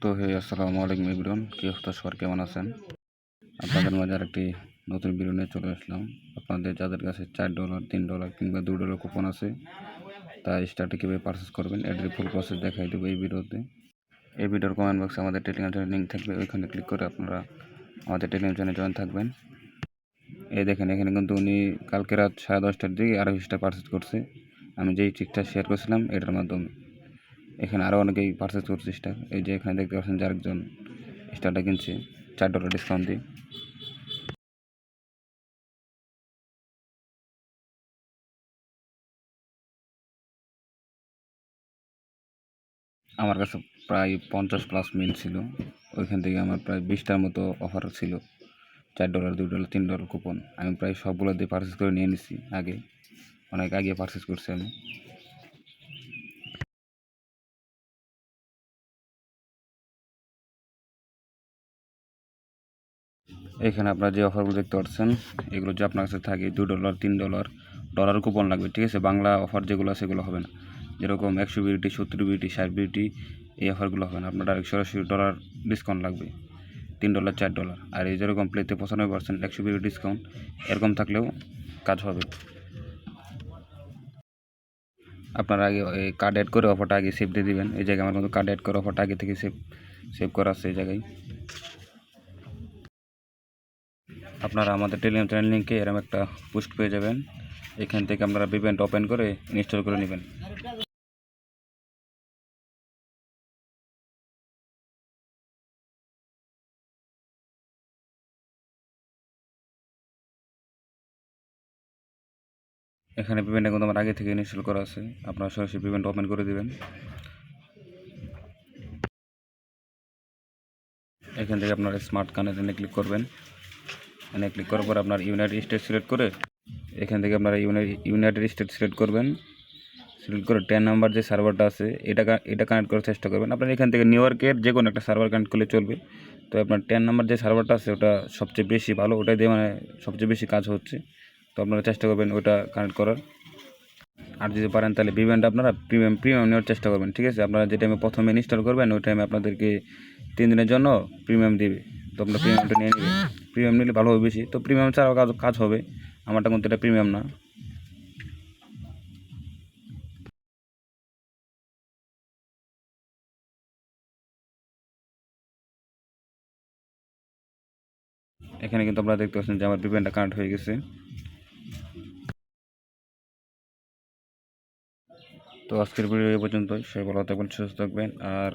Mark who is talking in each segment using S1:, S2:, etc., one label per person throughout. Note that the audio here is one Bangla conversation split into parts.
S1: তো হে আসসালামু আলাইকুম এভরিওয়ান, কি অবস্থা সবার, কেমন আছেন? আপনাদের মাঝে আরেকটি নতুন ভিডিও নিয়ে চলে আসলাম। আপনাদের যাদের কাছে $4, $3 কিংবা $2 কুপন আছে, তা স্টার্টে কীভাবে পারচেস করবেন এটার ফুল প্রসেস দেখাই দেবো এই ভিডিওতে। এই ভিডিওর কমেন্ট বক্সে আমাদের টেলিগ্রাম চ্যানেল লিঙ্ক থাকবে, ওইখানে ক্লিক করে আপনারা আমাদের টেলিগ্রাম চ্যানেলে জয়েন থাকবেন। এই দেখেন, এখানে কিন্তু উনি কালকে রাত 10:30টার দিকে আরও কিছুটা পারচেস করছে। আমি যেই চেকটা শেয়ার করেছিলাম এটার মাধ্যমে এখানে আরও অনেকেই পারচেস করছে স্টার। এই যে এখানে দেখতে পাচ্ছেন যে আরেকজন স্টারটা কিনছে $4 ডিসকাউন্ট দিয়ে। আমার কাছে প্রায় 50+ মিল ছিল, ওইখান থেকে আমার প্রায় 20টার মতো অফার ছিল, $4, $2, $3 কুপন। আমি প্রায় সবগুলো দিয়ে পারচেস করে নিয়ে নিছি, অনেক আগে পারচেস করছি আমি। এখানে আপনারা যে অফারগুলো দেখতে পাচ্ছেন এগুলো যে আপনার কাছে থাকে $2, $3 ডলার কুপন লাগবে, ঠিক আছে? বাংলা অফার যেগুলো সেগুলো হবে না, যেরকম 100 বিউটি, 70 বিউটি, 60 বিউটি, এই অফারগুলো হবে না। আপনার ডাইরেক্ট সরাসরি ডলার ডিসকাউন্ট লাগবে, $3, $4। আর এই যেরকম প্লেতে 95%, 100 বিউটি ডিসকাউন্ট, এরকম থাকলেও কাজ হবে। আপনারা আগে এই কার্ড অ্যাড করে অফারটা আগে সেভ দিয়ে দেবেন। এই জায়গায় আমার কিন্তু কার্ড অ্যাড করে অফারটা আগে থেকে সেভ করা আছে এই জায়গায়। আপনারা আমাদের টেলিগ্রাম চ্যানেল লিঙ্কে এরকম একটা পোস্ট পেয়ে যাবেন, এখান থেকে আপনারা ইভেন্ট ওপেন করে ইনস্টল করে নেবেন। এখানে পেমেন্টটা কিন্তু আমার আগে থেকে ইনস্টল করা আছে, আপনারা সরাসরি পেমেন্ট ওপেন করে দেবেন। এখান থেকে আপনারা স্মার্ট কার্ড এনে ক্লিক করবেন। এনে ক্লিক করার পর আপনার ইউনাইটেড স্টেট সিলেক্ট করে এখান থেকে আপনারা ইউনাইটেড স্টেট সিলেক্ট করবেন। সিলেক্ট করে 10 নাম্বার যে সার্ভারটা আছে এটা কানেক্ট করার চেষ্টা করবেন। আপনার এখান থেকে নিউ ইয়র্কের যে কোনো একটা সার্ভার কানেক্ট করলে চলবে। তো আপনার 10 নাম্বার যে সার্ভারটা আছে ওটা সবচেয়ে বেশি ভালো, ওটাই দিয়ে মানে সবচেয়ে বেশি কাজ হচ্ছে। তো আপনারা চেষ্টা করবেন ওটা কানেক্ট করার। আর যদি পারেন তাহলে ভিভেনটা আপনারা প্রিমিয়াম নেওয়ার চেষ্টা করবেন, ঠিক আছে? আপনারা যে টাইমে প্রথমে ইনস্টল করবেন ওই টাইমে আপনাদেরকে 3 দিনের জন্য প্রিমিয়াম দেবে। তো আপনারা প্রিমিয়ামটা নিয়ে নেবেন, প্রিমিয়াম নিলে ভালো হবে বেশি। তো প্রিমিয়াম ছাড়াও কাজ হবে, আমারটা কিন্তু এটা প্রিমিয়াম না। এখানে কিন্তু আপনারা দেখতে পাচ্ছেন যে আমার ভিভেনটা কানেক্ট হয়ে গেছে। তো আজকের ভিডিও এই পর্যন্তই। সবাই ভালো থাকবেন, সুস্থ থাকবেন। আর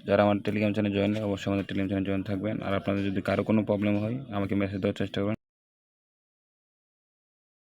S1: যারা আমার টেলিগ্রাম চ্যানেল জয়েন অবশ্যই আমাদের টেলিগ্রাম চ্যানেল জয়েন থাকবেন। আর আপনাদের যদি কারো কোনো প্রবলেম হয় আমাকে মেসেজ দেওয়ার চেষ্টা করবেন।